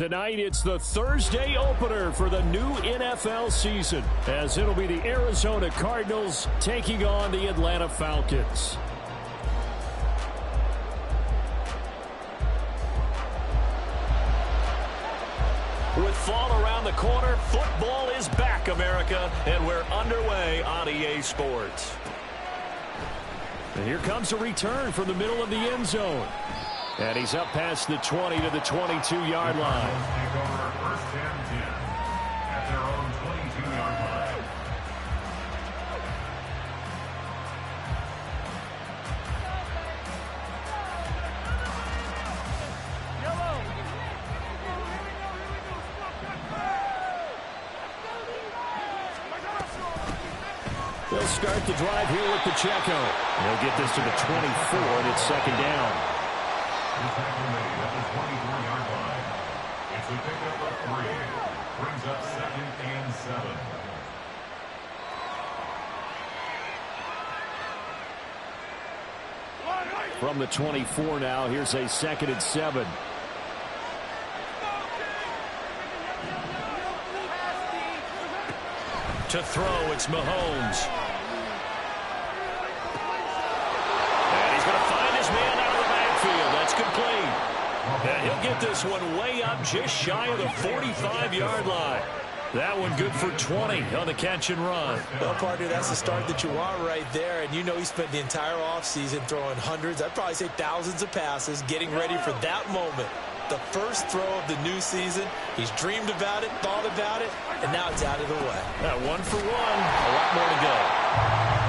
Tonight, it's the Thursday opener for the new NFL season, as it'll be the Arizona Cardinals taking on the Atlanta Falcons. With fall around the corner, football is back, America, and we're underway on EA Sports. And here comes a return from the middle of the end zone. And he's up past the 20 to the 22-yard line. First and 10 at their own 22-yard line. They'll start the drive here with Pacheco. They'll get this to the 24, and it's second down. Tackle made at the 23-yard line. It's a pickup of 3. Brings up 2nd and 7. From the 24 now, here's a 2nd and 7. To throw, it's Mahomes. And he's going to find his man out of the backfield. That's complete. And he'll get this one way up just shy of the 45-yard line. That one good for 20 on the catch and run. Well, partner, that's the start that you want right there. And you know he spent the entire offseason throwing hundreds, I'd probably say thousands of passes, getting ready for that moment. The first throw of the new season. He's dreamed about it, thought about it, and now it's out of the way. 1 for 1. A lot more to go.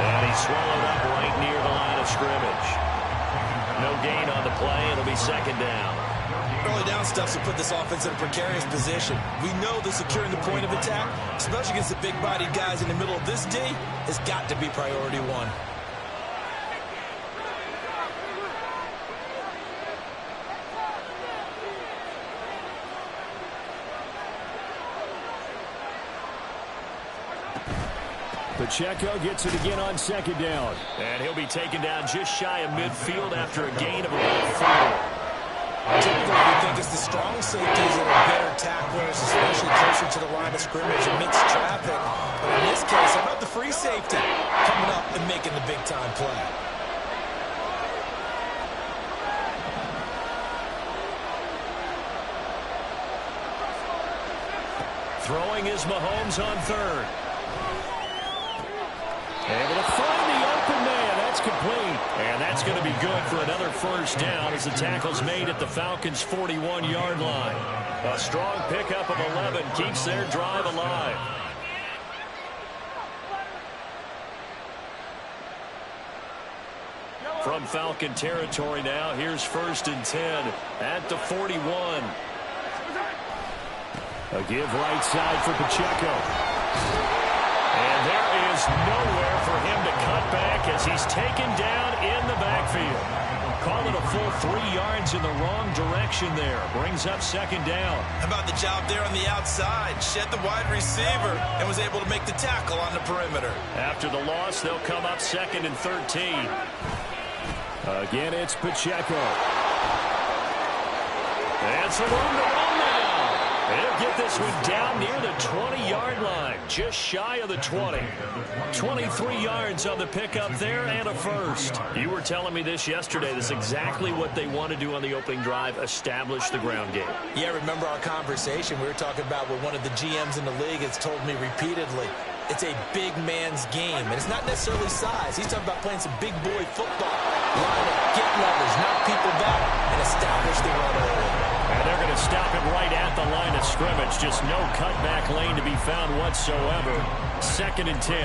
And he's swallowed up right near the line of scrimmage. No gain on the play. It'll be second down. Early down stuff will put this offense in a precarious position. We know that securing the point of attack, especially against the big-bodied guys in the middle of this D, has got to be priority one. Pacheco gets it again on second down. And he'll be taken down just shy of midfield after a gain of about 4. Typically, we think it's the strong safeties that are better tacklers, especially closer to the line of scrimmage amidst traffic. But in this case, how about the free safety coming up and making the big-time play? Throwing is Mahomes on third. Able to find the open man. That's complete. And that's going to be good for another first down as the tackle's made at the Falcons' 41-yard line. A strong pickup of 11 keeps their drive alive. From Falcon territory now, here's 1st and 10 at the 41. A give right side for Pacheco. And there is nowhere for him to cut back as he's taken down in the backfield. Call it a full 3 yards in the wrong direction there. Brings up second down. How about the job there on the outside? Shed the wide receiver and was able to make the tackle on the perimeter. After the loss, they'll come up 2nd and 13. Again, it's Pacheco. And some room to run now. They'll get this one down near the 20-yard line, just shy of the 20. 23 yards on the pickup there and a first. You were telling me this yesterday. This is exactly what they want to do on the opening drive, establish the ground game. Yeah, remember our conversation. We were talking about what one of the GMs in the league has told me repeatedly. It's a big man's game, and it's not necessarily size. He's talking about playing some big boy football. Line up, get leverage, knock people back, and establish the run early. And they're going to stop him right at the line of scrimmage. Just no cutback lane to be found whatsoever. 2nd and 10.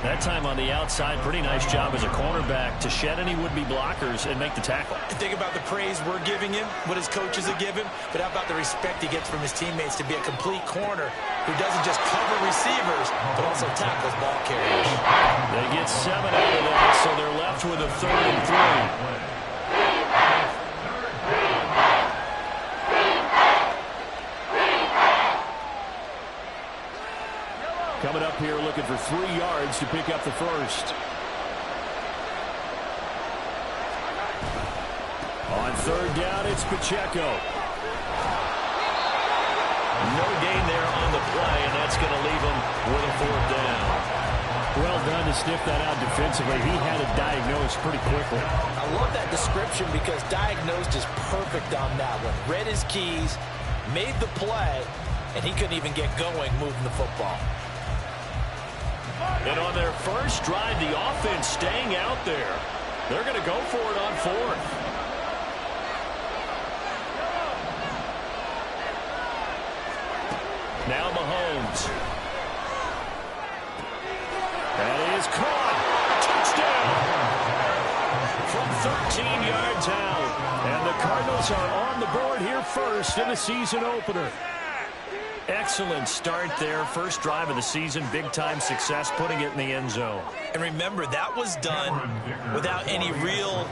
That time on the outside, pretty nice job as a cornerback to shed any would-be blockers and make the tackle. Think about the praise we're giving him, what his coaches are giving, but how about the respect he gets from his teammates to be a complete corner who doesn't just cover receivers, but also tackles ball carriers. They get 7 out of that, so they're left with a 3rd and 3. Coming up here looking for 3 yards to pick up the first. On 3rd down, it's Pacheco. 4th down. Well done to sniff that out defensively. He had it diagnosed pretty quickly. I love that description because diagnosed is perfect on that one. Read his keys, made the play, and he couldn't even get going moving the football. And on their first drive, the offense staying out there. They're going to go for it on 4th. Now Mahomes. That is caught. Touchdown. From 13 yards out. And the Cardinals are on the board here first in the season opener. Excellent start there. First drive of the season. Big-time success, putting it in the end zone. And remember, that was done without any real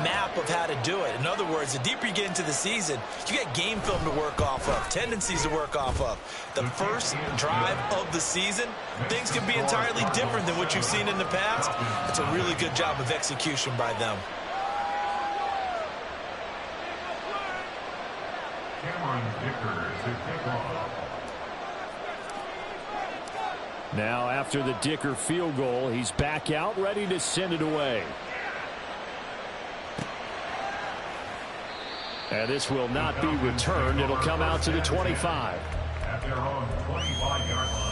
map of how to do it. In other words, the deeper you get into the season, you got game film to work off of, tendencies to work off of. The first drive of the season, things can be entirely different than what you've seen in the past. It's a really good job of execution by them. Now, after the Dicker field goal, he's back out, ready to send it away. And this will not be returned. It'll come out to the 25. At their own 25-yard line.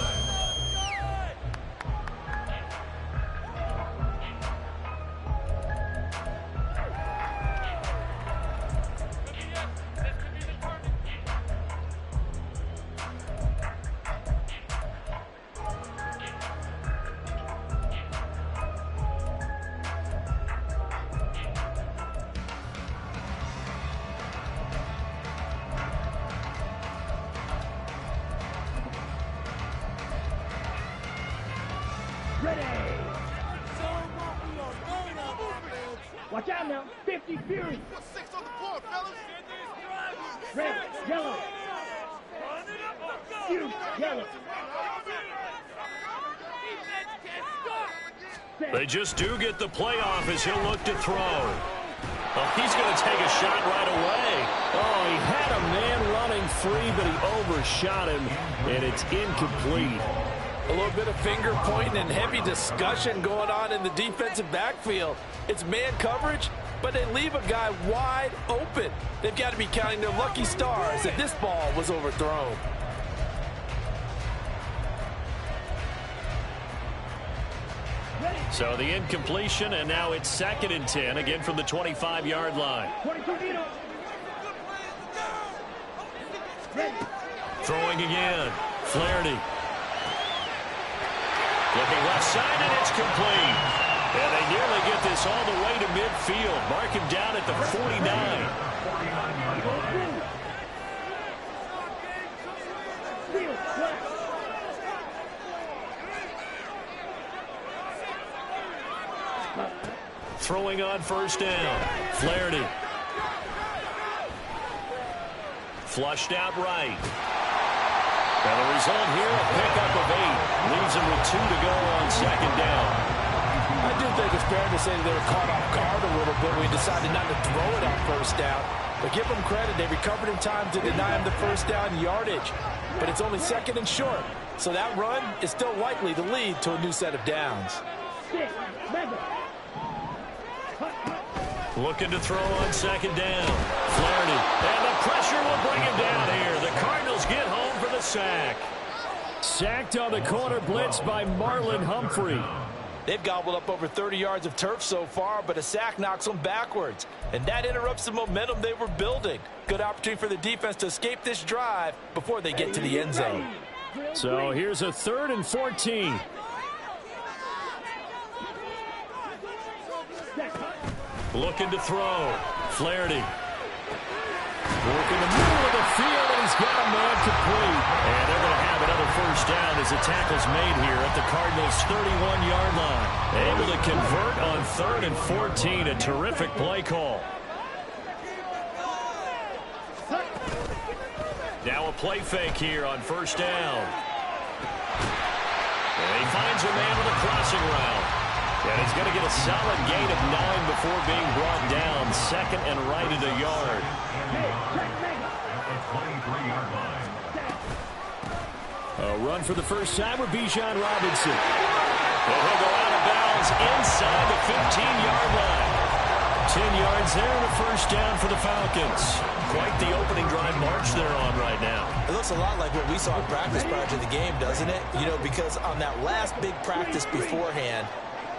Watch out now. 50 Fury. What's 6 on the board, fellas? Red, yellow. You, yellow. They just do get the playoff as he'll look to throw. Oh, he's going to take a shot right away. Oh, he had a man running free, but he overshot him, and it's incomplete. A little bit of finger pointing and heavy discussion going on in the defensive backfield. It's man coverage, but they leave a guy wide open. They've got to be counting their lucky stars that this ball was overthrown. So the incompletion, and now it's 2nd and 10, again from the 25-yard line. 22 Vito. Throwing again. Flaherty. Looking left side, and it's complete. And they nearly get this all the way to midfield. Mark him down at the 49. Throwing on first down. Flaherty. Flushed out right. And the result here, a pickup of 8. Leaves him with 2 to go on 2nd down. I do think it's fair to say that they were caught off guard a little bit. We decided not to throw it on first down. But give them credit. They recovered in time to deny him the first down yardage. But it's only 2nd and short. So that run is still likely to lead to a new set of downs. Looking to throw on 2nd down. Flaherty. And the pressure will bring him down here. The Cardinals get home for the sack. Sacked on the corner blitz by Marlon Humphrey. They've gobbled up over 30 yards of turf so far, but a sack knocks them backwards. And that interrupts the momentum they were building. Good opportunity for the defense to escape this drive before they get to the end zone. So here's a 3rd and 14. Looking to throw. Flaherty. Working the middle of the field, and he's got a man complete. And they're going to have another first down as the tackle's made here at the Cardinals' 31-yard line. Able to convert on 3rd and 14. A terrific play call. Now a play fake here on first down. And he finds a man with a crossing route. And he's going to get a solid gain of 9 before being brought down. 2nd and right at a yard. A run for the first time with Bijan Robinson. And he'll go out of bounds inside the 15-yard line. 10 yards there and a first down for the Falcons. Quite the opening drive march they're on right now. It looks a lot like what we saw in practice prior to the game, doesn't it? You know, because on that last big practice beforehand,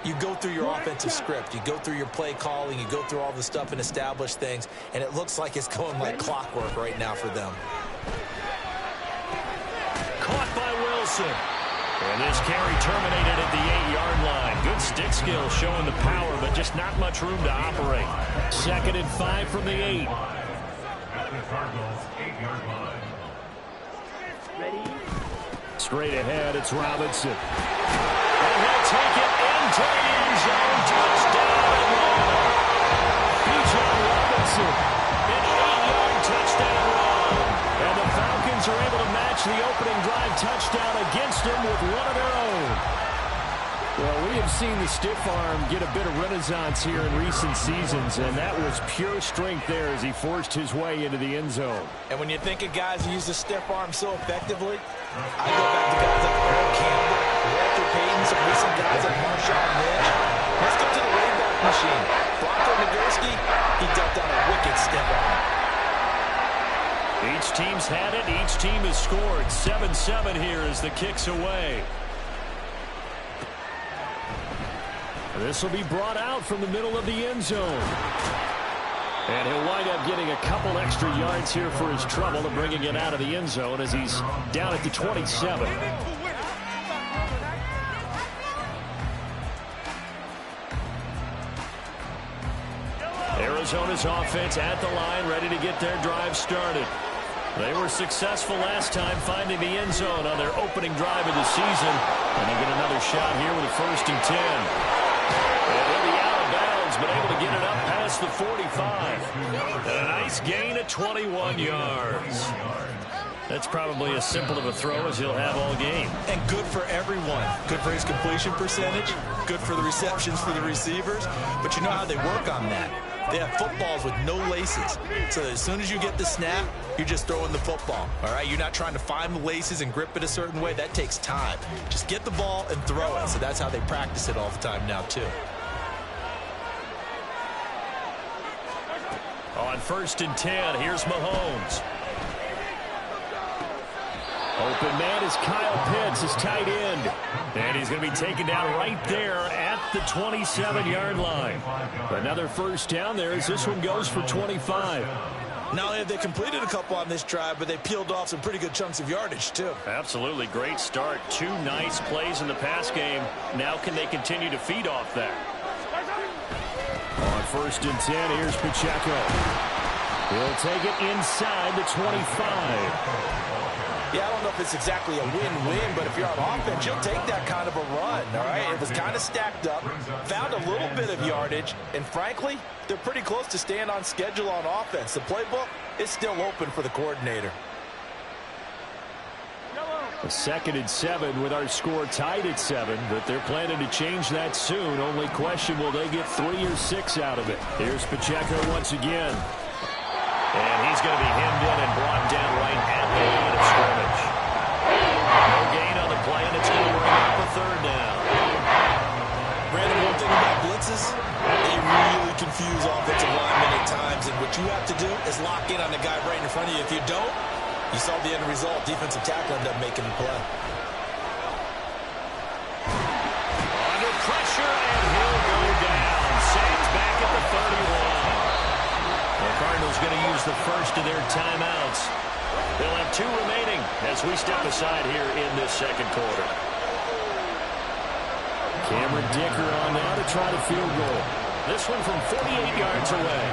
you go through your offensive script. You go through your play calling. You go through all the stuff and establish things. And it looks like it's going like clockwork right now for them. Caught by Wilson. And this carry terminated at the 8-yard line. Good stick skill showing the power, but just not much room to operate. 2nd and 5 from the 8. At the Cardinals' 8-yard line. Straight ahead, it's Robinson. And he'll take it into the end zone. Touchdown. Bijan Robinson. An 8-yard touchdown run. And the Falcons are able to match the opening drive touchdown against him with one of their own. Well, we have seen the stiff arm get a bit of renaissance here in recent seasons, and that was pure strength there as he forced his way into the end zone. And when you think of guys who use the stiff arm so effectively, I go back to guys like Earl Campbell, Walter Payton, some recent guys like Marshawn Lynch. Let's go to the Wayback Machine. Bronco Nagurski, he dealt out a wicked stiff arm. Each team's had it. Each team has scored. 7-7 here as the kick's away. This will be brought out from the middle of the end zone. And he'll wind up getting a couple extra yards here for his trouble and bringing it out of the end zone as he's down at the 27. Arizona's offense at the line, ready to get their drive started. They were successful last time finding the end zone on their opening drive of the season. And they get another shot here with a 1st and 10. And they'll be out of bounds, but able to get it up past the 45. And a nice gain of 21 yards. That's probably as simple of a throw as he'll have all game. And good for everyone. Good for his completion percentage. Good for the receptions for the receivers. But you know how they work on that. They have footballs with no laces. So as soon as you get the snap, you're just throwing the football. All right? You're not trying to find the laces and grip it a certain way. That takes time. Just get the ball and throw it. So that's how they practice it all the time now, too. On 1st and 10, here's Mahomes. Open man is Kyle Pitts, his tight end. And he's going to be taken down right there at the 27-yard line. Another first down there as this one goes for 25. Not only have they completed a couple on this drive, but they peeled off some pretty good chunks of yardage, too. Absolutely great start. 2 nice plays in the pass game. Now can they continue to feed off that? On 1st and 10, here's Pacheco. He'll take it inside the 25. Yeah, I don't know if it's exactly a win-win, but if you're on offense, you'll take that kind of a run, all right? It was kind of stacked up, found a little bit of yardage, and frankly, they're pretty close to staying on schedule on offense. The playbook is still open for the coordinator. A 2nd and 7 with our score tied at 7, but they're planning to change that soon. Only question, will they get 3 or 6 out of it? Here's Pacheco once again. And he's going to be hemmed in and brought down right at the line of scrimmage. No gain on the play, and it's going to bring up a 3rd down. Brandon, one thing about blitzes, they really confuse offensive linemen at times, and what you have to do is lock in on the guy right in front of you. If you don't, you saw the end result. Defensive tackle ended up making the play. Under pressure, and he'll go down. Sacked back at the 31. The Cardinals going to use the first of their timeouts. They'll have 2 remaining as we step aside here in this 2nd quarter. Cameron Dicker on now to try the field goal. This one from 48 yards away.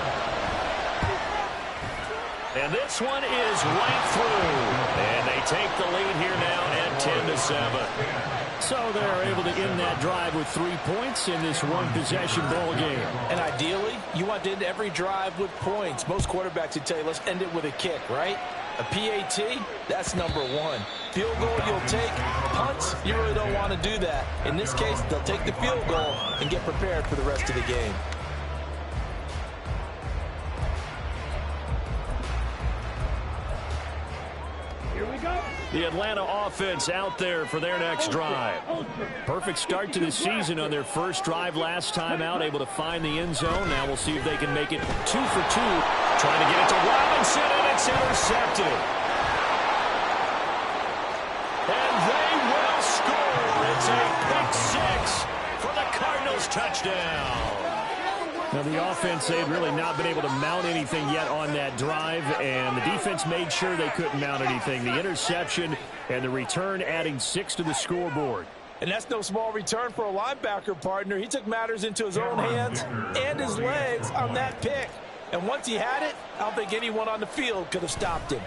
And this one is right through. And they take the lead here now at 10-7. So they're able to end that drive with 3 points in this one-possession ball game. And ideally, you want to end every drive with points. Most quarterbacks would tell you, let's end it with a kick, right? A PAT, that's number 1. Field goal, you'll take. Punts, you really don't want to do that. In this case, they'll take the field goal and get prepared for the rest of the game. Here we go. The Atlanta offense out there for their next drive. Perfect start to the season on their first drive last time out, able to find the end zone. Now we'll see if they can make it 2 for 2. Trying to get it to Robinson, and it's intercepted. And they will score. It's a pick six for the Cardinals touchdown. Now, the offense, they had really not been able to mount anything yet on that drive, and the defense made sure they couldn't mount anything. The interception and the return adding 6 to the scoreboard. And that's no small return for a linebacker, partner. He took matters into his own hands and his legs on that pick. And once he had it, I don't think anyone on the field could have stopped him.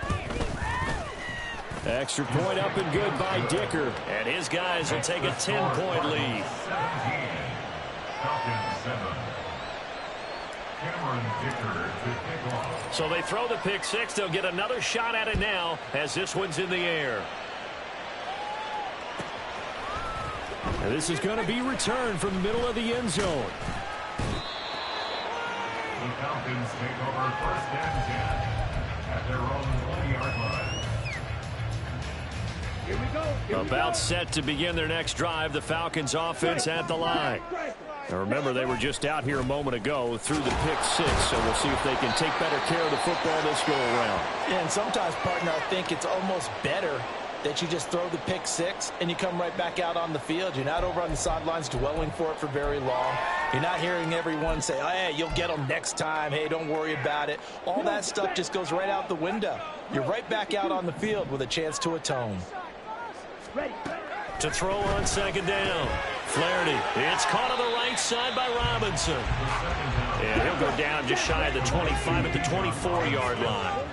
Extra point up and good by Dicker, and his guys will take a 10-point lead. 17. Falcons 7. So they throw the pick six. They'll get another shot at it now as this one's in the air. And this is going to be returned from the middle of the end zone. The Falcons take over first and 10 at their own 20-yard line. Here we go. About set to begin their next drive. The Falcons offense at the line. Now remember, they were just out here a moment ago through the pick six, so we'll see if they can take better care of the football this go-around. Yeah, and sometimes, partner, I think it's almost better that you just throw the pick six and you come right back out on the field. You're not over on the sidelines dwelling for it for very long. You're not hearing everyone say, oh, hey, you'll get them next time. Hey, don't worry about it. All that stuff just goes right out the window. You're right back out on the field with a chance to atone. Ready. To throw on second down. Flaherty. It's caught on the right side by Robinson. And he'll go down just shy of the 25 at the 24-yard line.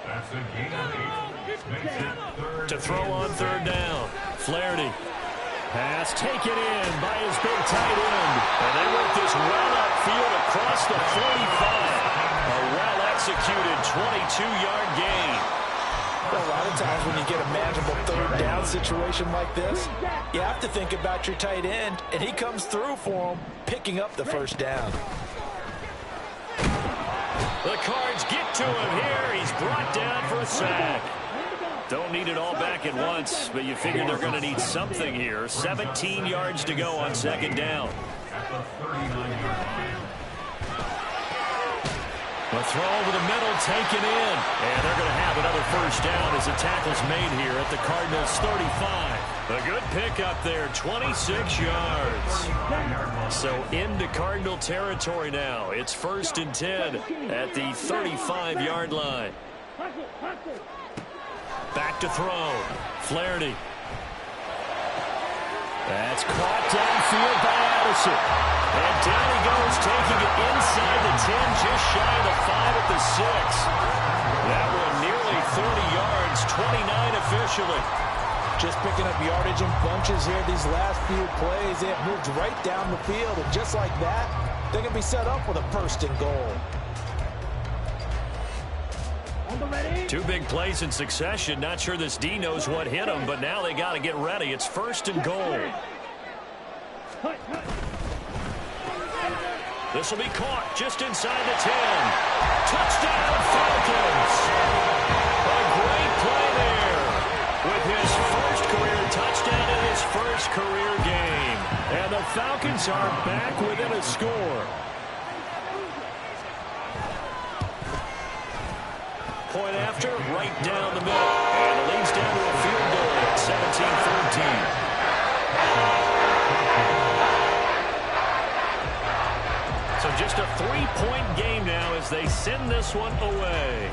That's a gain of 8. Makes it third. To throw on third down. Flaherty. Pass taken in by his big tight end. And they work this well upfield across the 45. A well-executed 22-yard gain. Well, a lot of times when you get a manageable third down situation like this, you have to think about your tight end, and he comes through for him, picking up the first down. The Cards get to him here. He's brought down for a sack. Don't need it all back at once, but you figure they're going to need something here. 17 yards to go on second down. At the 39-yard line. A throw over the middle, taken in. And they're going to have another first down as the tackle's made here at the Cardinals' 35. A good pickup there, 26 yards. So into Cardinal territory now. It's first and 10 at the 35-yard line. Back to throw. Flaherty. That's caught downfield by Addison. And down he goes, taking it inside the 10, just shy of the 5 at the 6. That one nearly 30 yards, 29 officially. Just picking up yardage in bunches here these last few plays. They have moved right down the field, and just like that, they're going to be set up with a first and goal. Two big plays in succession. Not sure this D knows what hit him, but now they got to get ready. It's first and goal. This will be caught just inside the 10. Touchdown, Falcons. A great play there with his first career touchdown in his first career game. And the Falcons are back within a score. Point after, right down the middle. And it leads down to a field goal at 17-14. So just a 3-point game now as they send this one away.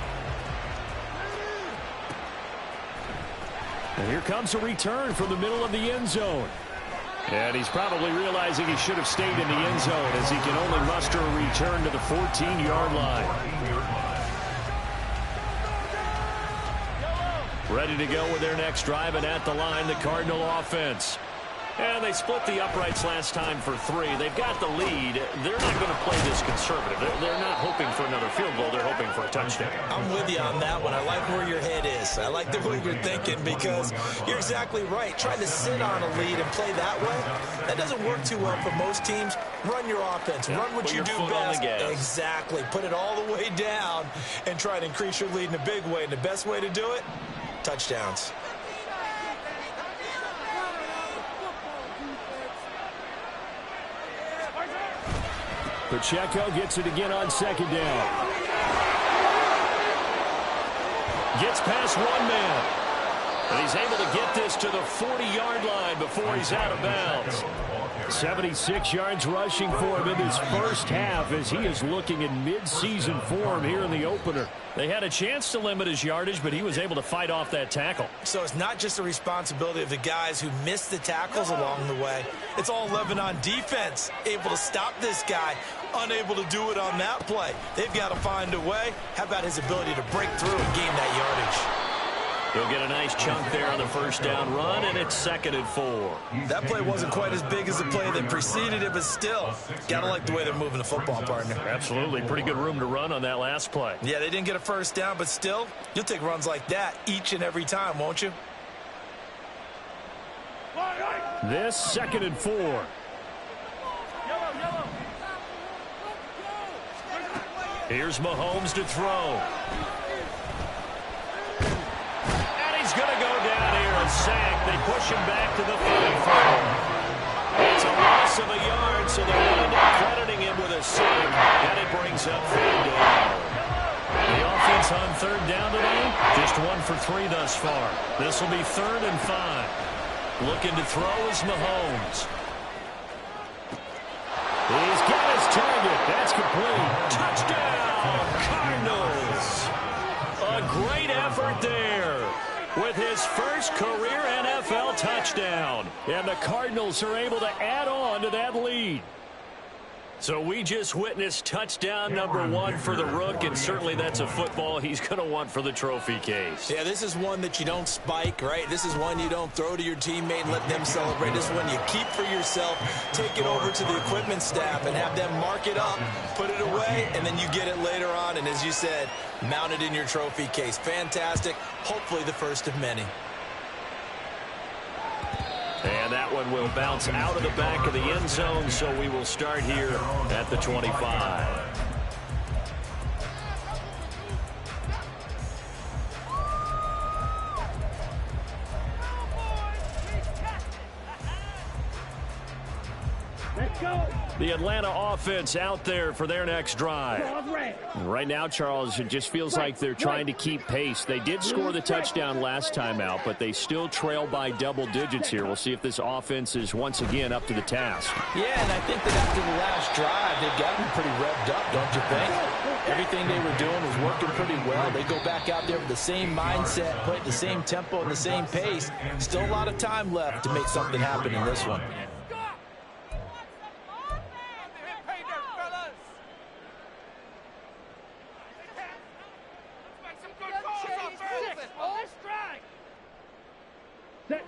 And here comes a return from the middle of the end zone. And he's probably realizing he should have stayed in the end zone as he can only muster a return to the 14-yard line. Ready to go with their next drive, and at the line, the Cardinal offense. And they split the uprights last time for 3. They've got the lead. They're not going to play this conservative. They're not hoping for another field goal. They're hoping for a touchdown. I'm with you on that one. I like where your head is. I like the way you're thinking because you're exactly right. Trying to sit on a lead and play that way, that doesn't work too well for most teams. Run your offense. Yeah, run what you do best. Exactly. Put it all the way down and try to increase your lead in a big way. And the best way to do it, touchdowns. Pacheco gets it again on second down. Gets past one man. And he's able to get this to the 40-yard line before he's out of bounds. 76 yards rushing for him in this first half as he is looking in mid-season form here in the opener. They had a chance to limit his yardage, but he was able to fight off that tackle. So it's not just the responsibility of the guys who missed the tackles along the way. It's all 11 on defense, able to stop this guy, unable to do it on that play. They've got to find a way. How about his ability to break through and gain that yardage? He'll get a nice chunk there on the first down run, and it's 2nd and 4. That play wasn't quite as big as the play that preceded it, but still, got to like the way they're moving the football, partner. Absolutely. Pretty good room to run on that last play. Yeah, they didn't get a first down, but still, you'll take runs like that each and every time, won't you? This 2nd and 4. Here's Mahomes to throw. Going to go down here and sack. They push him back to the 34. It's a loss of a yard, so they wind up crediting him with a sack, and it brings up 3rd down. The offense on 3rd down today, just 1 for 3 thus far. This will be 3rd and 5. Looking to throw is Mahomes. He's got his target. That's complete. Touchdown, Cardinals. A great effort there with his first career NFL touchdown. And the Cardinals are able to add on to that lead. So we just witnessed touchdown number 1 for the Rook, and certainly that's a football he's going to want for the trophy case. Yeah, this is one that you don't spike, right? This is one you don't throw to your teammate and let them celebrate. This is one you keep for yourself, take it over to the equipment staff and have them mark it up, put it away, and then you get it later on, and as you said, mount it in your trophy case. Fantastic. Hopefully the first of many. And that one will bounce out of the back of the end zone, so we will start here at the 25. Let's go. The Atlanta offense out there for their next drive. Right now, Charles, it just feels like they're trying to keep pace. They did score the touchdown last time out, but they still trail by double digits here. We'll see if this offense is once again up to the task. Yeah, and I think that after the last drive, they've got them pretty revved up, don't you think? Everything they were doing was working pretty well. They go back out there with the same mindset, play at the same tempo and the same pace. Still a lot of time left to make something happen in this one.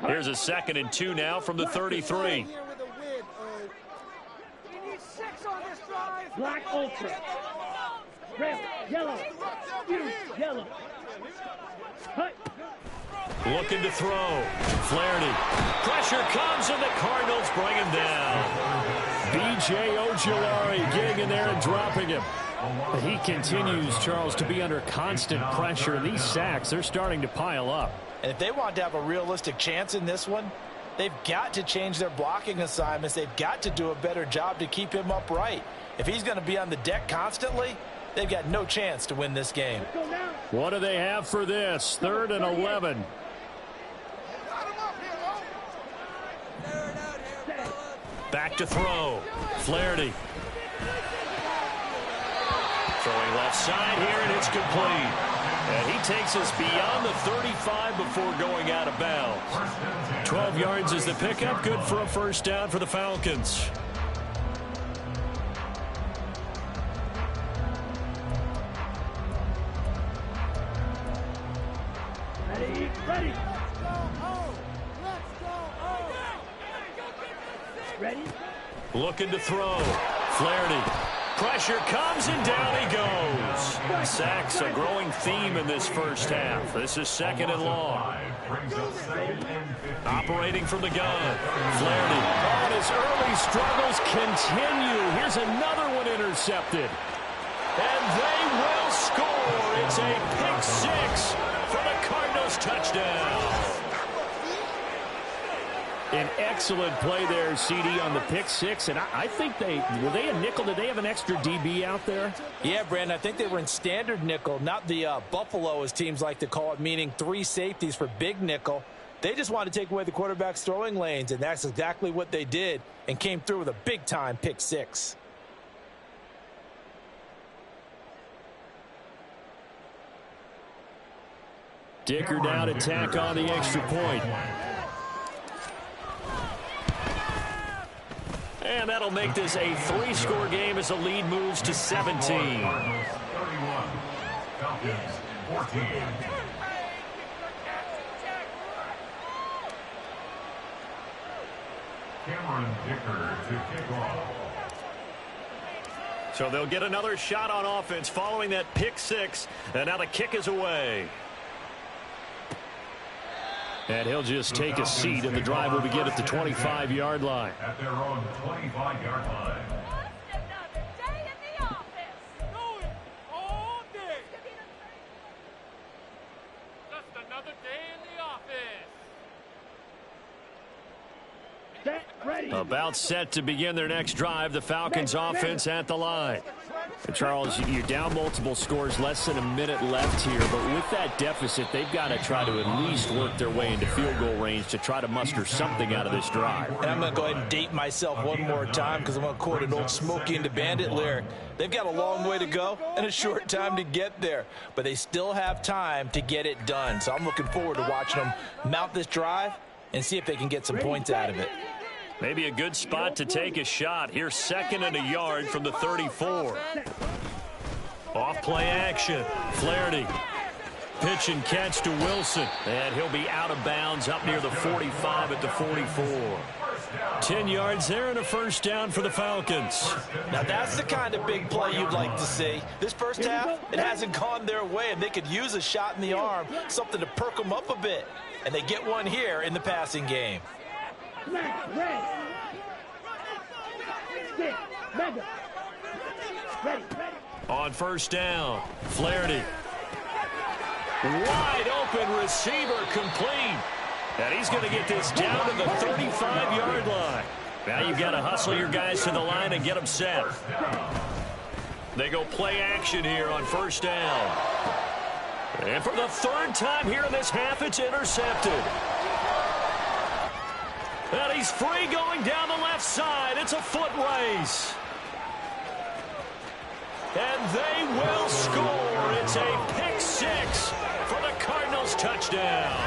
Here's a 2nd and 2 now from the 33. Black ultra. Red, yellow. Yellow. Hut. Looking to throw. Flaherty. Pressure comes, and the Cardinals bring him down. B.J. Ojulari getting in there and dropping him. He continues, Charles, to be under constant pressure. These sacks, they're starting to pile up. And if they want to have a realistic chance in this one, they've got to change their blocking assignments. They've got to do a better job to keep him upright. If he's going to be on the deck constantly, they've got no chance to win this game. What do they have for this? 3rd and 11. Back to throw. Flaherty. Throwing left side here, and it's complete. And he takes us beyond the 35 before going out of bounds. 12 yards is the pickup. Good for a first down for the Falcons. Ready. Ready. Looking to throw. Flaherty. Pressure comes, and down he goes. Sacks a growing theme in this first half. This is 2nd and long. Operating from the gun. Flaherty. Oh, and his early struggles continue. Here's another one intercepted. And they will score. It's a pick 6 for the Cardinals touchdown. An excellent play there, CD, on the pick six. And I think were they a nickel? Did they have an extra DB out there? Yeah, Brandon, I think they were in standard nickel, not the Buffalo, as teams like to call it, meaning 3 safeties for big nickel. They just wanted to take away the quarterback's throwing lanes, and that's exactly what they did and came through with a big-time pick six. Dicker down to tack on the extra point. And that'll make this a 3-score game as the lead moves to 17. 31. Falcons 14. Cameron Dicker to kick off. So they'll get another shot on offense following that pick six. And now the kick is away. And he'll just take a seat, and the drive will begin at the 25-yard line. At their own 25-yard line. Ready. About set to begin their next drive, the Falcons offense at the line. And Charles, you're down multiple scores, less than a minute left here. But with that deficit, they've got to try to at least work their way into field goal range to try to muster something out of this drive. And I'm going to go ahead and date myself one more time because I'm going to quote an old Smokey and the Bandit lyric. They've got a long way to go and a short time to get there. But they still have time to get it done. So I'm looking forward to watching them mount this drive and see if they can get some points out of it. Maybe a good spot to take a shot. Here's 2nd and a yard from the 34. Off play action. Flaherty. Pitch and catch to Wilson. And he'll be out of bounds up near the 45 at the 44. 10 yards there and a first down for the Falcons. Now that's the kind of big play you'd like to see. This first half, it hasn't gone their way, and they could use a shot in the arm, something to perk them up a bit. And they get one here in the passing game. On first down, Flaherty. Wide open receiver complete. And he's going to get this down to the 35-yard line. Now you've got to hustle your guys to the line and get them set. They go play action here on first down. And for the 3rd time here in this half, it's intercepted. And he's free going down the left side. It's a foot race. And they will score. It's a pick six for the Cardinals touchdown.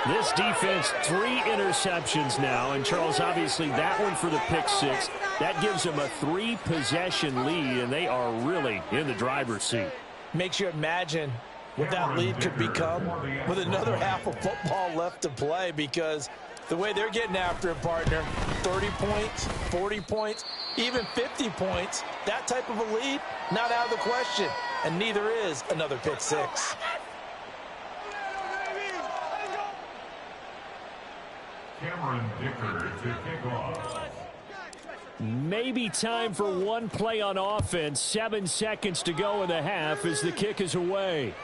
This defense, 3 interceptions now. And, Charles, obviously that one for the pick six. That gives them a 3-possession lead, and they are really in the driver's seat. Makes you imagine what that lead could become with another half of football left to play, because the way they're getting after it, partner, 30 points, 40 points, even 50 points, that type of a lead, not out of the question. And neither is another pick six. Cameron Dicker to kick off. Maybe time for one play on offense. 7 seconds to go in the half as the kick is away.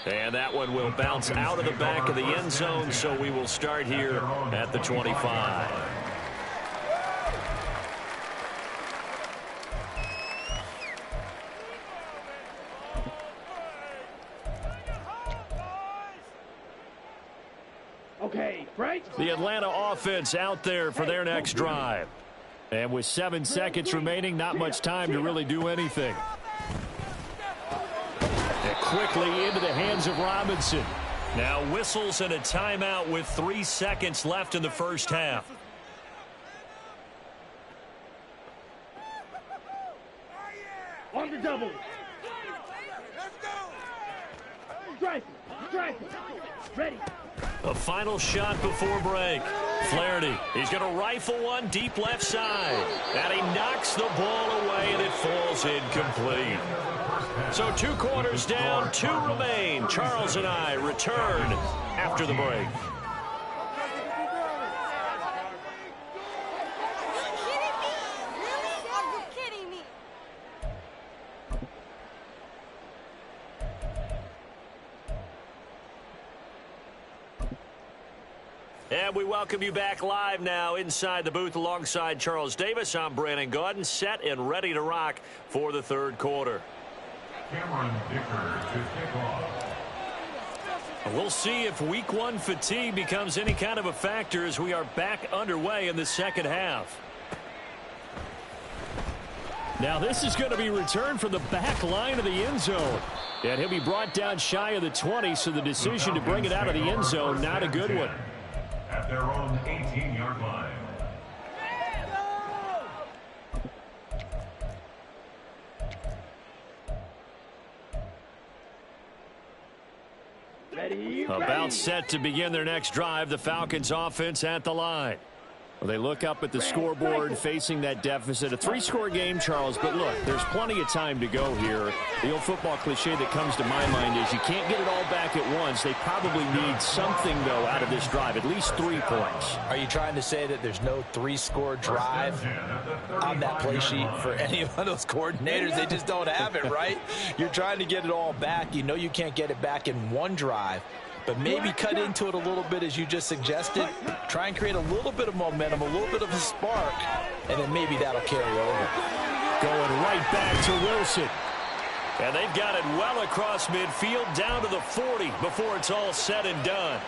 And that one will bounce out of the back of the end zone, so we will start here at the 25. Okay, right? The Atlanta offense out there for their next drive. And with 7 seconds remaining, not much time to really do anything. And quickly into the hands of Robinson. Now whistles and a timeout with 3 seconds left in the first half. On the double. Strike. Ready. A final shot before break. Flaherty, he's going to rifle one deep left side. And he knocks the ball away, and it falls incomplete. So 2 quarters down, 2 remain. Charles and I return after the break. And we welcome you back live now inside the booth alongside Charles Davis. I'm Brandon Gaudin, set and ready to rock for the third quarter. Cameron Dicker to kick off. We'll see if week one fatigue becomes any kind of a factor as we are back underway in the second half. Now this is going to be returned from the back line of the end zone. And he'll be brought down shy of the 20, so the decision to bring it out of the end zone, not a good one. At their own 18-yard line. About set to begin their next drive, the Falcons offense at the line. Well, they look up at the scoreboard facing that deficit. A three-score game, Charles, but look, there's plenty of time to go here. The old football cliche that comes to my mind is you can't get it all back at once. They probably need something, though, out of this drive, at least 3 points. Are you trying to say that there's no three-score drive on that play sheet for any of those coordinators? They just don't have it, right? You're trying to get it all back. You know you can't get it back in one drive. But maybe cut into it a little bit, as you just suggested. Try and create a little bit of momentum, a little bit of a spark, and then maybe that'll carry over. Going right back to Wilson. And they've got it well across midfield, down to the 40 before it's all said and done.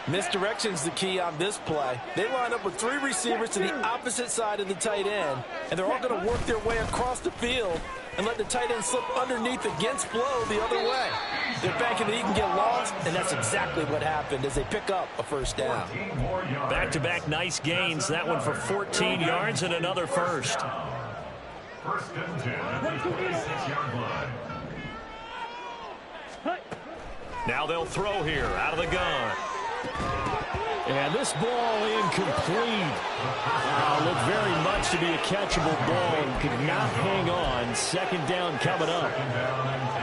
Misdirection's the key on this play. They line up with 3 receivers to the opposite side of the tight end, and they're all going to work their way across the field and let the tight end slip underneath against flow the other way. They're banking that he can get lost, and that's exactly what happened as they pick up a first down. Back-to-back nice gains. That one for 14 yards and another first. First and 10 at the 26-yard line. Now they'll throw here out of the gun. And this ball incomplete. Looked very much to be a catchable ball and could not hang on. Second down coming up.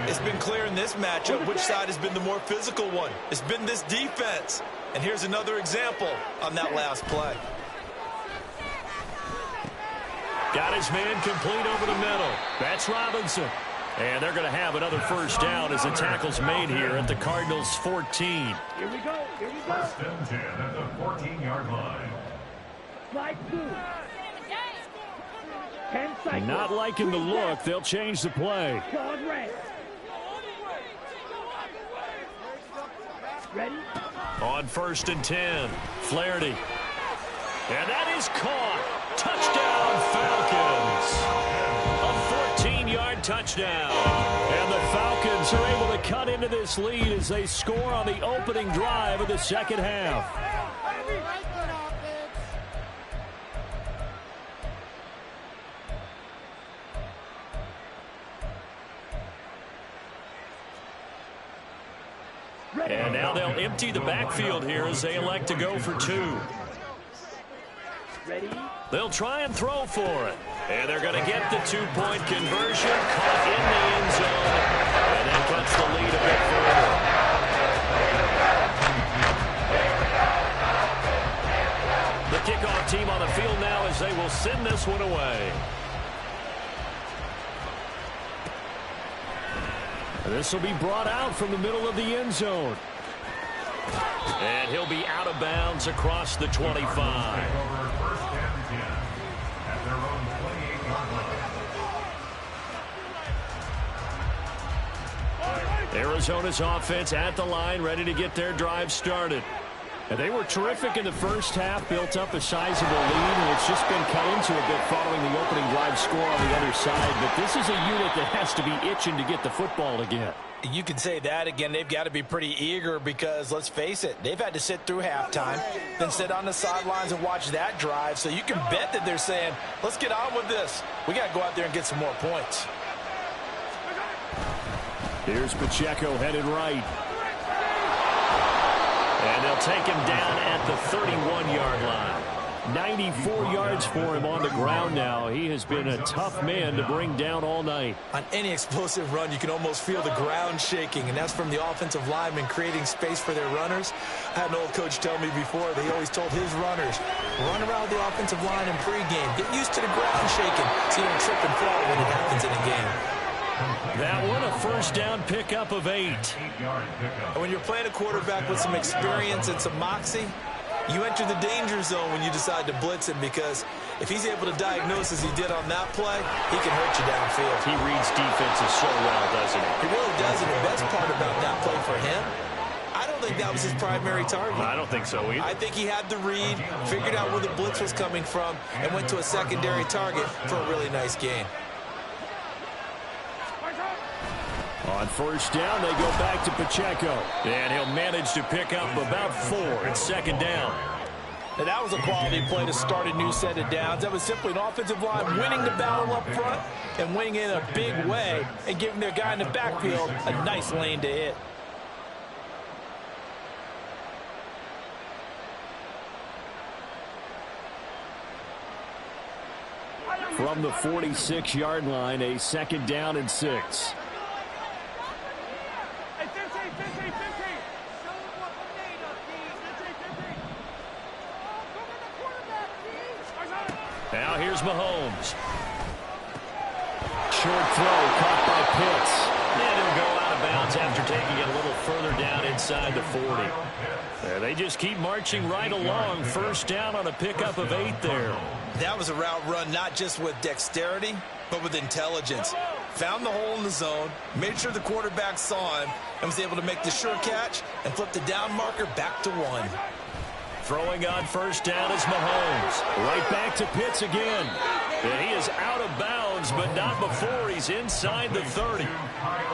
It's been clear in this matchup which side has been the more physical one. It's been this defense. And here's another example on that last play. Got his man complete over the middle. That's Robinson. And they're going to have another first down as the tackle's made here at the Cardinals' 14. Here we go. Here we go. First and 10 at the 14-yard line. Slide through. 10 seconds. Not liking the look. They'll change the play. Pause rest. Ready? On first and 10, Flaherty. And that is caught. Touchdown, Falcons. A 14-yard touchdown. And the Falcons are able to cut into this lead as they score on the opening drive of the second half. And now they'll empty the backfield here as they elect to go for 2. Ready? They'll try and throw for it. And they're going to get the 2-point conversion. Caught in the end zone. And that cuts the lead a bit further. The kickoff team on the field now as they will send this one away. This will be brought out from the middle of the end zone. And he'll be out of bounds across the 25. First and 10 at their own 28-yard line. Arizona's offense at the line, ready to get their drive started. And they were terrific in the first half, built up a sizable lead, and it's just been cut into a bit following the opening drive score on the other side. But this is a unit that has to be itching to get the football again. You can say that again. They've got to be pretty eager because, let's face it, they've had to sit through halftime, then sit on the sidelines and watch that drive. So you can bet that they're saying, let's get on with this. We got to go out there and get some more points. Here's Pacheco headed right. And they'll take him down at the 31-yard line. 94 yards for him on the ground now. He has been a tough man to bring down all night. On any explosive run, you can almost feel the ground shaking, and that's from the offensive linemen creating space for their runners. I had an old coach tell me before that he always told his runners, run around the offensive line in pregame. Get used to the ground shaking so you don't trip and fall when it happens in a game. That one, a first down pickup of 8. And when you're playing a quarterback with some experience and some moxie, You enter the danger zone when you decide to blitz him, because if he's able to diagnose as he did on that play, he can hurt you downfield. He reads defenses so well, doesn't he? He really does, and the best part about that play for him, I don't think that was his primary target. I don't think so either. I think he had the read, figured out where the blitz was coming from, and went to a secondary target for a really nice gain. On first down, they go back to Pacheco. And he'll manage to pick up about 4. It's second down. And that was a quality play to start a new set of downs. That was simply an offensive line winning the battle up front and winning in a big way and giving their guy in the backfield a nice lane to hit. From the 46-yard line, a second down and 6. Now here's Mahomes. Short throw caught by Pitts. And he'll go out of bounds after taking it a little further down inside the 40. They just keep marching right along. First down on a pickup of 8 there. That was a route run not just with dexterity, but with intelligence. Found the hole in the zone, made sure the quarterback saw him, and was able to make the sure catch and flip the down marker back to 1. Throwing on first down is Mahomes. Right back to Pitts again. And he is out of bounds, but not before he's inside the 30.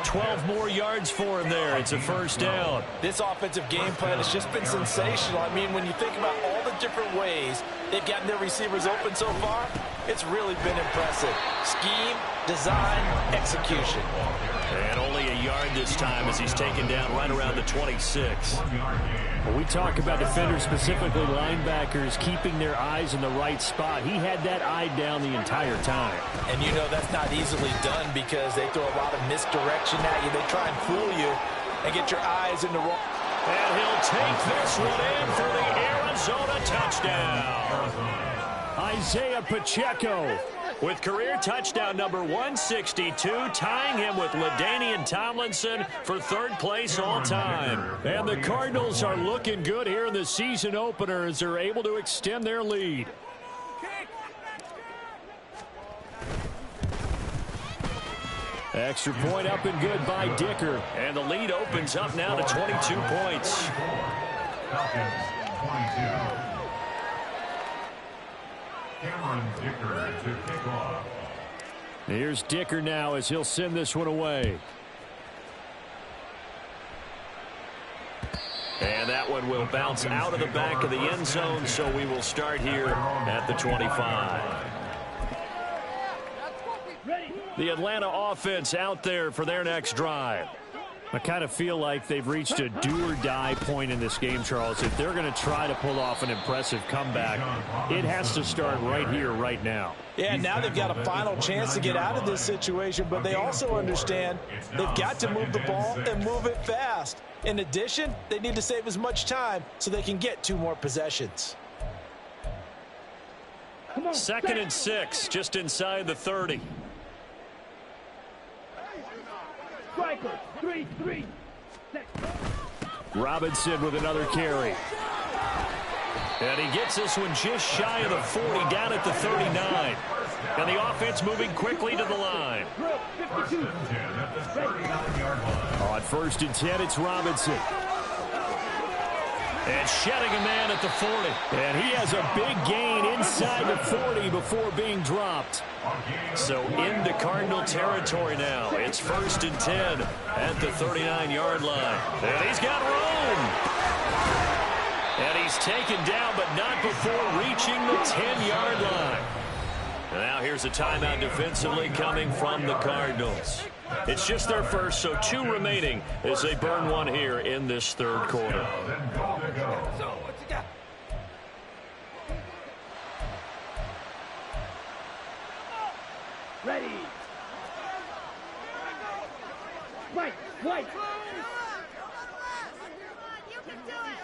12 more yards for him there. It's a first down. This offensive game plan has just been sensational. I mean, when you think about all the different ways they've gotten their receivers open so far, it's really been impressive. Scheme, design, execution. And only a yard this time as he's taken down right around the 26. When we talk about defenders, specifically linebackers, keeping their eyes in the right spot, he had that eye down the entire time. And you know that's not easily done because they throw a lot of misdirection at you. They try and fool you and get your eyes in the wrong. And he'll take this one in for the Arizona touchdown. Isaiah Pacheco with career touchdown number 162, tying him with LaDainian Tomlinson for third place all time. And the Cardinals are looking good here in the season opener as they're able to extend their lead. Extra point up and good by Dicker. And the lead opens up now to 22 points. Falcons, 22. Cameron Dicker to kick off. Here's Dicker now as he'll send this one away. And that one will bounce out of the back of the end zone, so we will start here at the 25. The Atlanta offense out there for their next drive. I kind of feel like they've reached a do-or-die point in this game, Charles. If they're going to try to pull off an impressive comeback, it has to start right here, right now. Yeah, now they've got a final chance to get out of this situation, but they also understand they've got to move the ball and move it fast. In addition, they need to save as much time so they can get 2 more possessions. Second and 6, just inside the 30. Striker, 3-3. Robinson with another carry. And he gets this one just shy of the 40, down at the 39. And the offense moving quickly to the line. On first and 10, it's Robinson. And shedding a man at the 40. And he has a big gain inside the 40 before being dropped. So into Cardinal territory now. It's first and 10 at the 39-yard line. And he's got room. And he's taken down, but not before reaching the 10-yard line. And now here's a timeout defensively coming from the Cardinals. It's just their first, so 2 remaining as they burn one here in this third quarter. Ready. White.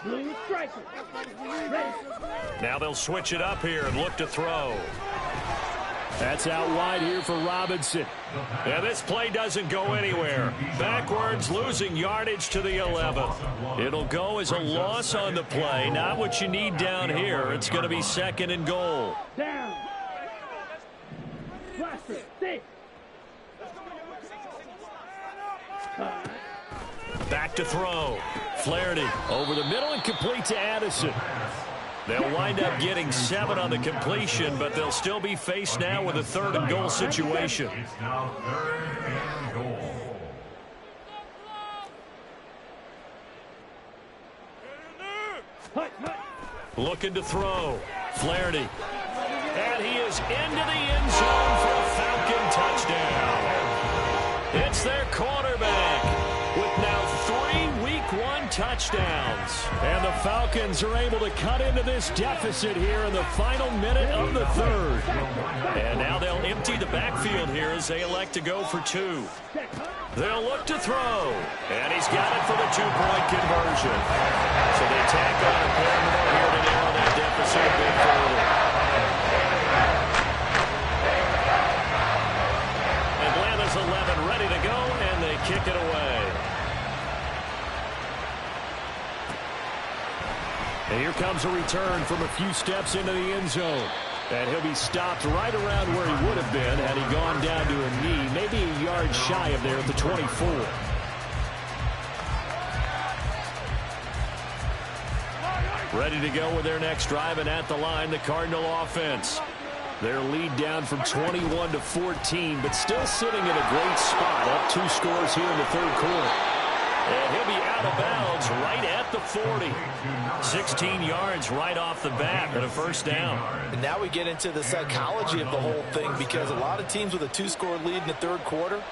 Blue striker. Ready. Now they'll switch it up here and look to throw. That's out wide here for Robinson. Yeah, this play doesn't go anywhere. Backwards, losing yardage to the 11th. It'll go as a loss on the play. Not what you need down here. It's going to be 2nd and goal. Down. Cluster. 6. Back to throw. Flaherty over the middle and complete to Addison. They'll wind up getting 7 on the completion, but they'll still be faced now with a 3rd and goal situation. It's now 3rd and goal. Looking to throw. Flaherty. And he is into the end zone for a Falcon touchdown. It's their quarterback with now 3 Week 1 touchdowns. And the Falcons are able to cut into this deficit here in the final minute of the 3rd. And now they'll empty the backfield here as they elect to go for 2. They'll look to throw. And he's got it for the 2-point conversion. So they tack on a pair more here to narrow that deficit a bit further. Atlanta's 11 ready to go, and they kick it away. And here comes a return from a few steps into the end zone. And he'll be stopped right around where he would have been had he gone down to a knee, maybe a yard shy of there at the 24. Ready to go with their next drive, and at the line, the Cardinal offense. Their lead down from 21 to 14, but still sitting in a great spot, up 2 scores here in the 3rd quarter. And he'll be out of bounds right at the 40. 16 yards right off the bat and a 1st down. And now we get into the psychology of the whole thing, because a lot of teams with a 2-score lead in the 3rd quarter,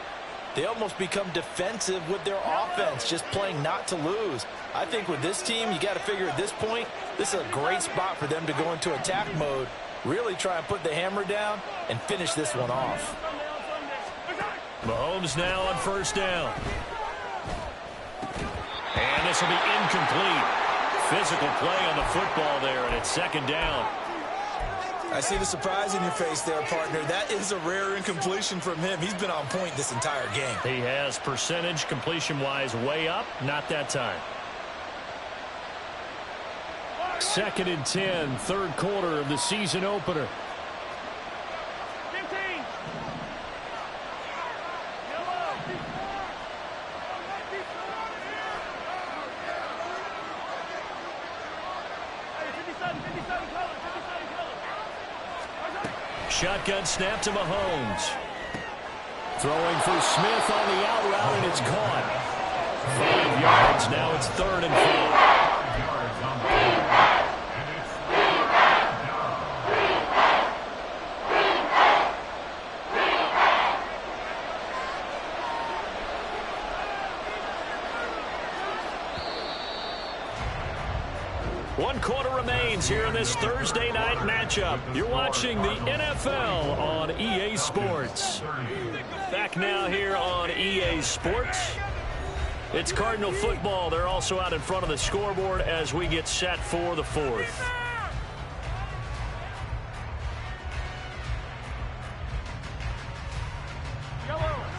they almost become defensive with their offense, just playing not to lose. I think with this team, you got to figure at this point, this is a great spot for them to go into attack mode, really try and put the hammer down and finish this one off. Mahomes now on 1st down. And this will be incomplete. Physical play on the football there, and it's 2nd down. I see the surprise in your face there, partner. That is a rare incompletion from him. He's been on point this entire game. He has percentage completion-wise way up. Not that time. 2nd and 10, 3rd quarter of the season opener. Shotgun snap to Mahomes. Throwing for Smith on the out route, and it's caught. 5 yards. Now it's 3rd and 4. 1 quarter remains here in this Thursday night matchup. You're watching the NFL on EA Sports. Back now here on EA Sports. It's Cardinal football. They're also out in front of the scoreboard as we get set for the 4th.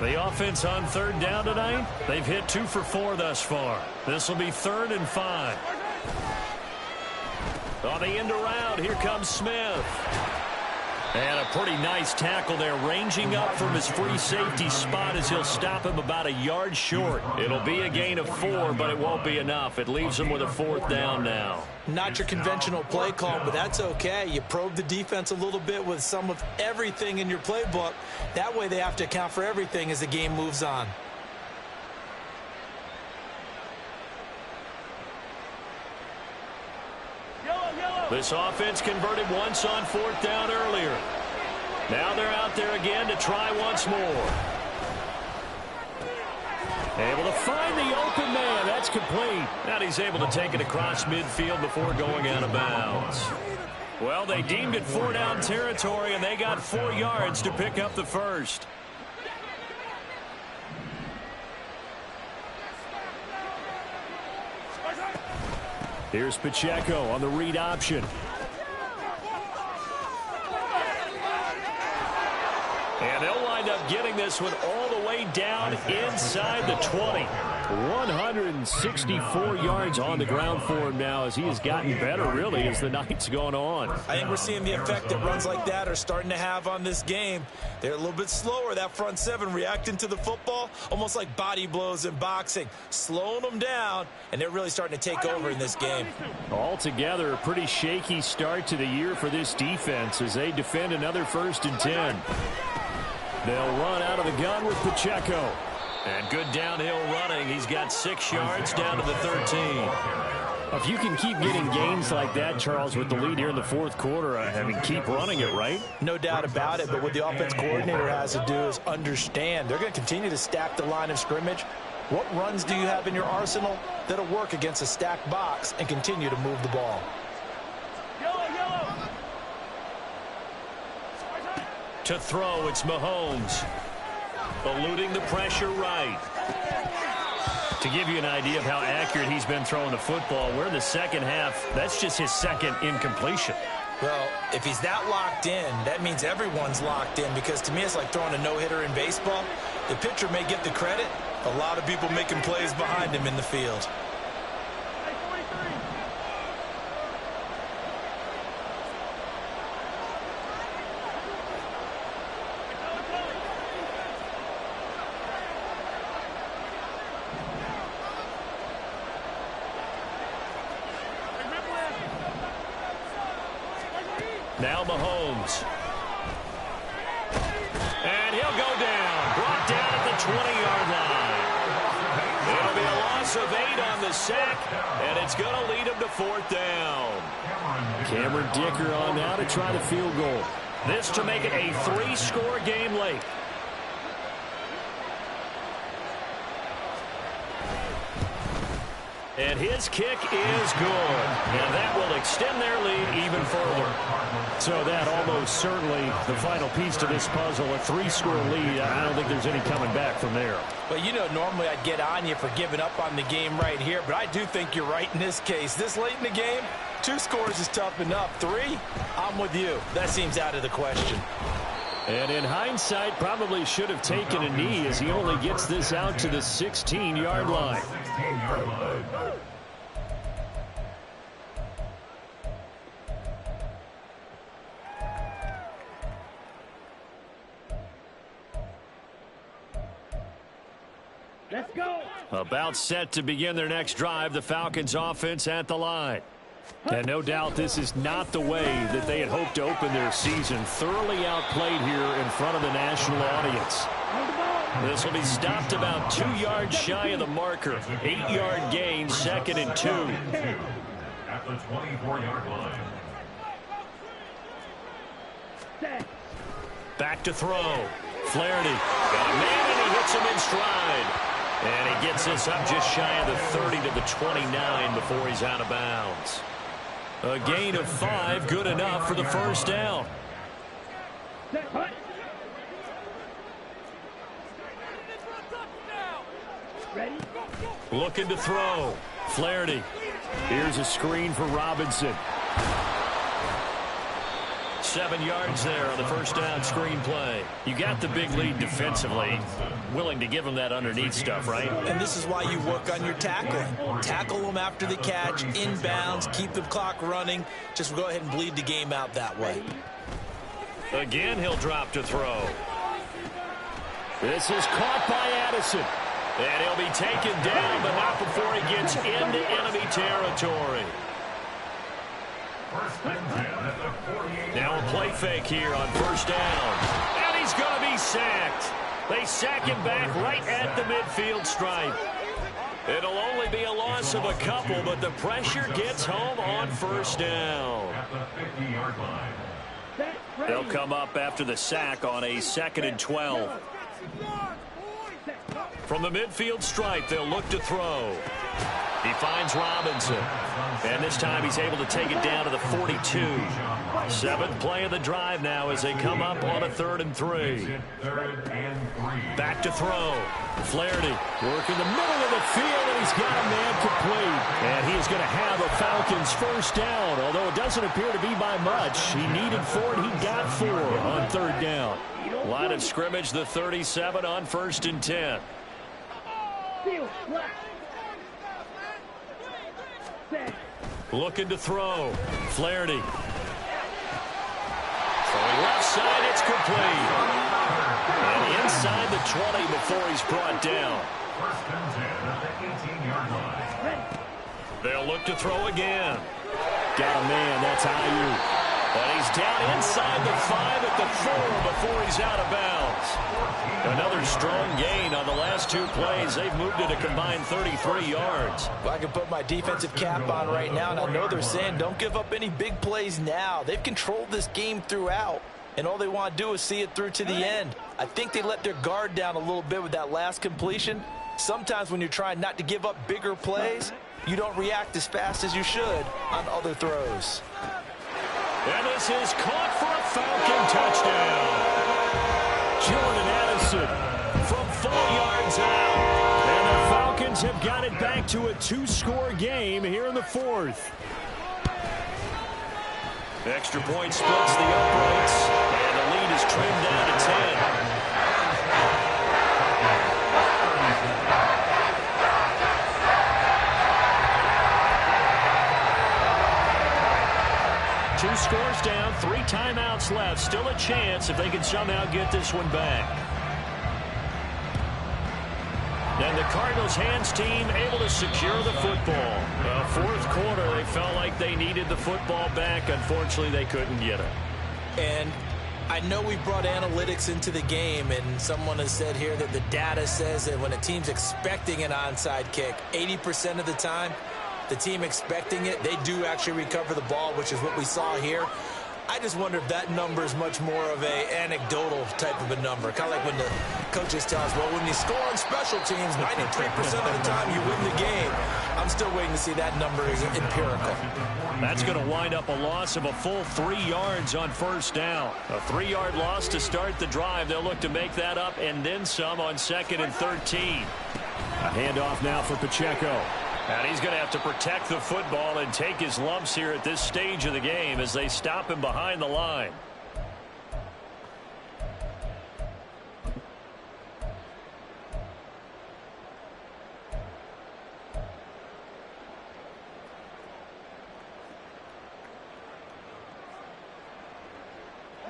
The offense on 3rd down tonight, they've hit 2 for 4 thus far. This will be 3rd and 5. On the end around, here comes Smith. And a pretty nice tackle there, ranging up from his free safety spot as he'll stop him about a yard short. It'll be a gain of 4, but it won't be enough. It leaves him with a 4th down now. Not your conventional play call, but that's okay. You probe the defense a little bit with some of everything in your playbook. That way they have to account for everything as the game moves on. This offense converted once on 4th down earlier. Now they're out there again to try once more. Able to find the open man. That's complete. Now he's able to take it across midfield before going out of bounds. Well, they deemed it 4-down territory, and they got 4 yards to pick up the 1st. Here's Pacheco on the read option. And they'll wind up getting this one all the way down inside the 20. 164 yards on the ground for him now as he has gotten better, really, as the night's gone on. I think we're seeing the effect that runs like that are starting to have on this game. They're a little bit slower, that front seven, reacting to the football, almost like body blows in boxing, slowing them down, and they're really starting to take over in this game. Altogether, a pretty shaky start to the year for this defense as they defend another 1st and 10. They'll run out of the gun with Pacheco. And good downhill running. He's got 6 yards down to the 13. If you can keep getting gains like that, Charles, with the lead here in the 4th quarter, I mean, keep running it, right? No doubt about it, but what the offense coordinator has to do is understand. They're going to continue to stack the line of scrimmage. What runs do you have in your arsenal that'll work against a stacked box and continue to move the ball? To throw, it's Mahomes. Eluding the pressure right. To give you an idea of how accurate he's been throwing the football, we're in the second half. That's just his second incompletion. Well, if he's that locked in, that means everyone's locked in, because to me it's like throwing a no-hitter in baseball. The pitcher may get the credit. A lot of people making plays behind him in the field. Now Mahomes. And he'll go down. Brought down at the 20-yard line. It'll be a loss of 8 on the sack, and it's going to lead him to 4th down. Cameron Dicker on now to try the field goal. This to make it a 3-score game late. And his kick is good. And that will extend their lead even further. So that almost certainly the final piece to this puzzle, a 3-score lead. I don't think there's any coming back from there. Well, you know, normally I'd get on you for giving up on the game right here, but I do think you're right in this case. This late in the game, 2 scores is tough enough. 3, I'm with you. That seems out of the question. And in hindsight, probably should have taken a knee as he only gets this out to the 16-yard line. Let's go. About set to begin their next drive, the Falcons offense at the line. And no doubt this is not the way that they had hoped to open their season. Thoroughly outplayed here in front of the national audience. This will be stopped about 2 yards shy of the marker. 8-yard gain, 2nd and 2. At the 24-yard line. Back to throw. Flaherty got a man, and he hits him in stride. And he gets this up just shy of the 30 to the 29 before he's out of bounds. A gain of 5, good enough for the 1st down. Looking to throw. Flaherty. Here's a screen for Robinson. 7 yards there on the 1st down screen play. You got the big lead defensively. Willing to give them that underneath stuff, right? And this is why you work on your tackling. Tackle them after the catch, inbounds, keep the clock running. Just go ahead and bleed the game out that way. Again, he'll drop to throw. This is caught by Addison. And he'll be taken down, but not before he gets into enemy territory. Now a play fake here on 1st down. And he's going to be sacked. They sack him back right at the midfield stripe. It'll only be a loss of a couple, but the pressure gets home on 1st down. At the 50-yard line. They'll come up after the sack on a 2nd and 12. From the midfield stripe, they'll look to throw. He finds Robinson. And this time he's able to take it down to the 42. 7th play of the drive now as they come up on a 3rd and 3. Back to throw. Flaherty working the middle of the field, and he's got a man complete. And he is going to have a Falcons first down, although it doesn't appear to be by much. He needed 4, and he got 4 on 3rd down. Line of scrimmage, the 37 on 1st and 10. Looking to throw. Flaherty. Throwing left side, it's complete. And inside the 20 before he's brought down. They'll look to throw again. Got a man, that's Ayuk. And he's down inside the 5 at the 4 before he's out of bounds. Another strong gain on the last 2 plays. They've moved it a combined 33 yards. Well, I can put my defensive cap on right now, and I know they're saying don't give up any big plays now. They've controlled this game throughout, and all they want to do is see it through to the end. I think they let their guard down a little bit with that last completion. Sometimes when you're trying not to give up bigger plays, you don't react as fast as you should on other throws. And this is caught for a Falcon touchdown. Jordan Addison from 4 yards out. And the Falcons have got it back to a 2-score game here in the 4th. Extra point splits the uprights, and the lead is trimmed down to 10. Two scores down, 3 timeouts left. Still a chance if they can somehow get this one back. And the Cardinals' hands team able to secure the football. 4th quarter, they felt like they needed the football back. Unfortunately, they couldn't get it. And I know we brought analytics into the game, and someone has said here that the data says that when a team's expecting an onside kick, 80% of the time, the team expecting it, they do actually recover the ball, which is what we saw here. I just wonder if that number is much more of a anecdotal type of a number. Kind of like when the coaches tell us, well, when you score on special teams, 93% of the time you win the game. I'm still waiting to see that number is empirical. That's going to wind up a loss of a full 3 yards on 1st down. A 3-yard loss to start the drive. They'll look to make that up and then some on 2nd and 13. A handoff now for Pacheco. And he's going to have to protect the football and take his lumps here at this stage of the game as they stop him behind the line.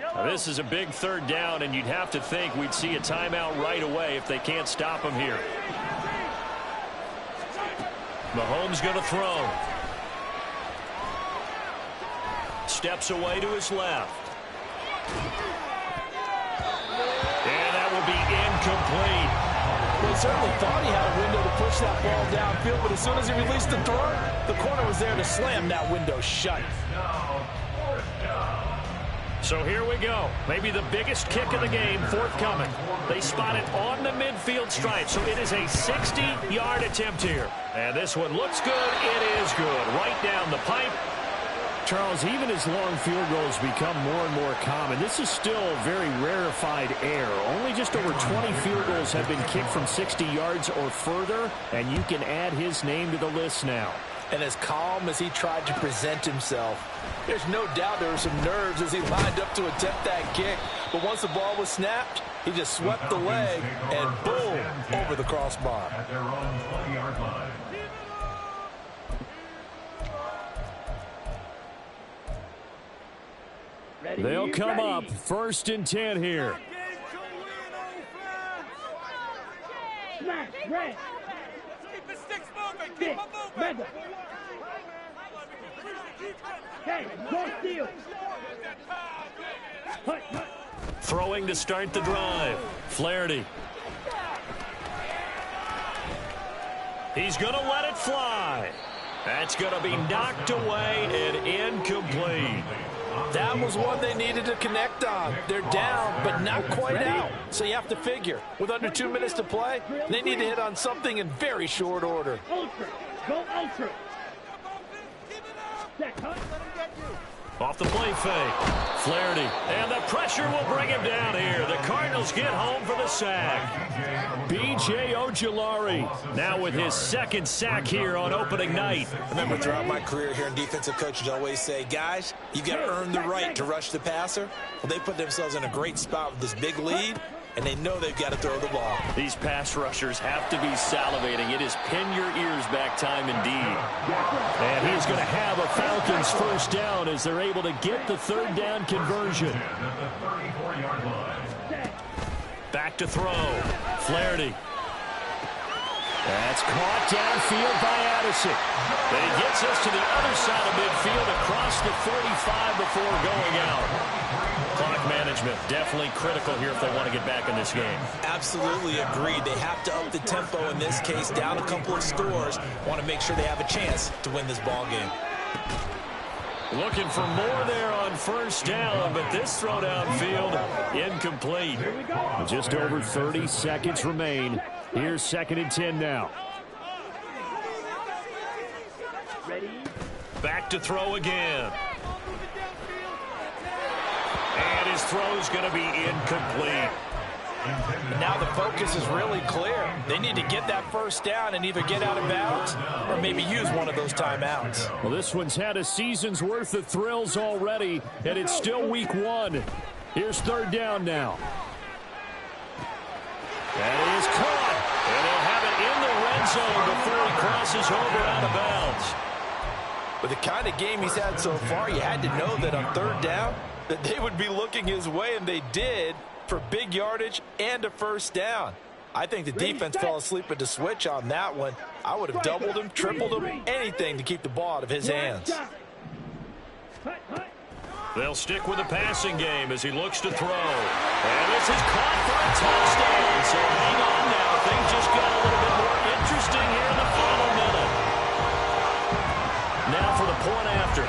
Now, this is a big 3rd down, and you'd have to think we'd see a timeout right away if they can't stop him here. Mahomes going to throw. Steps away to his left. And that will be incomplete. Well, he certainly thought he had a window to push that ball downfield, but as soon as he released the throw, the corner was there to slam that window shut. So here we go. Maybe the biggest kick of the game forthcoming. They spot it on the midfield stripe, so it is a 60-yard attempt here. And this one looks good. It is good. Right down the pipe. Charles, even as long field goals become more and more common, this is still very rarefied air. Only just over 20 field goals have been kicked from 60 yards or further, and you can add his name to the list now. And as calm as he tried to present himself, there's no doubt there were some nerves as he lined up to attempt that kick. But once the ball was snapped, he just swept the leg and boom, over the crossbar. At their own 20-yard line. They'll come up 1st and 10 here. Red. Keep the sticks moving. Keep them moving. Hey, go steal. Throwing to start the drive. Flaherty. He's going to let it fly. That's going to be knocked away and incomplete. That was one they needed to connect on. They're down, but not quite out. So you have to figure, with under 2 minutes to play, they need to hit on something in very short order. Go ultra. Set, cut. Off the play fake. Flaherty. And the pressure will bring him down here. The Cardinals get home for the sack. B.J. Ojulari now with his second sack here on opening night. Remember, throughout my career here in defensive coaches always say, guys, you got to earn the right to rush the passer. Well, they put themselves in a great spot with this big lead, and they know they've got to throw the ball. These pass rushers have to be salivating. It is pin your ears back time indeed. And he's going to have a Falcons first down as they're able to get the third down conversion. Back to throw. Flaherty. That's caught downfield by Addison. And he gets us to the other side of midfield across the 45 before going out. Clock management definitely critical here if they want to get back in this game. Absolutely agreed. They have to up the tempo in this case, down a couple of scores. Want to make sure they have a chance to win this ball game. Looking for more there on first down, but this throw downfield incomplete. Just over 30 seconds remain. Here's 2nd and 10 now. Ready? Back to throw again. And his throw's going to be incomplete. Now the focus is really clear. They need to get that first down and either get out of bounds or maybe use one of those timeouts. Well, this one's had a season's worth of thrills already, and it's still week 1. Here's 3rd down now. That is caught, and they'll have it in the red zone before he crosses over out of bounds. With the kind of game he's had so far, you had to know that on 3rd down that they would be looking his way, and they did, for big yardage and a first down. I think the defense fell asleep at the switch on that one. I would have doubled him, tripled him, anything to keep the ball out of his hands. They'll stick with the passing game as he looks to throw. And this is caught for a touchdown. So hang on now. Things just got a little bit more interesting here in the final minute. Now for the point after.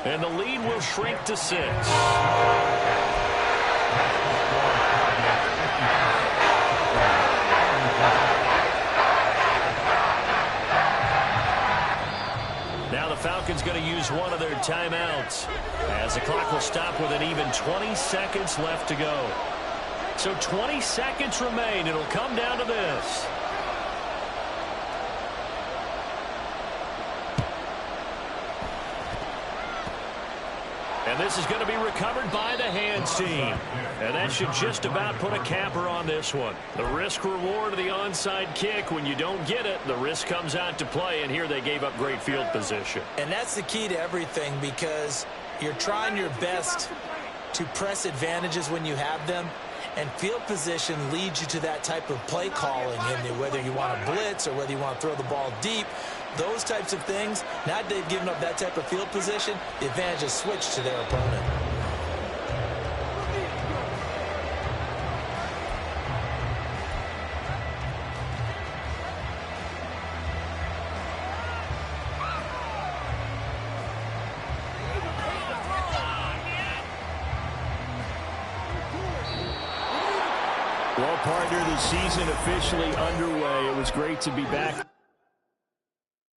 And the lead will shrink to 6. Now the Falcons going to use one of their timeouts as the clock will stop with an even 20 seconds left to go. So 20 seconds remain. It'll come down to this. And this is going to be recovered by the hands team. And that should just about put a capper on this one. The risk-reward of the onside kick, when you don't get it, the risk comes out to play, and here they gave up great field position. And that's the key to everything, because you're trying your best to press advantages when you have them, and field position leads you to that type of play calling, and whether you want to blitz or whether you want to throw the ball deep, those types of things. Now that they've given up that type of field position, the advantage is switched to their opponent. Well, partner, the season officially underway. It was great to be back.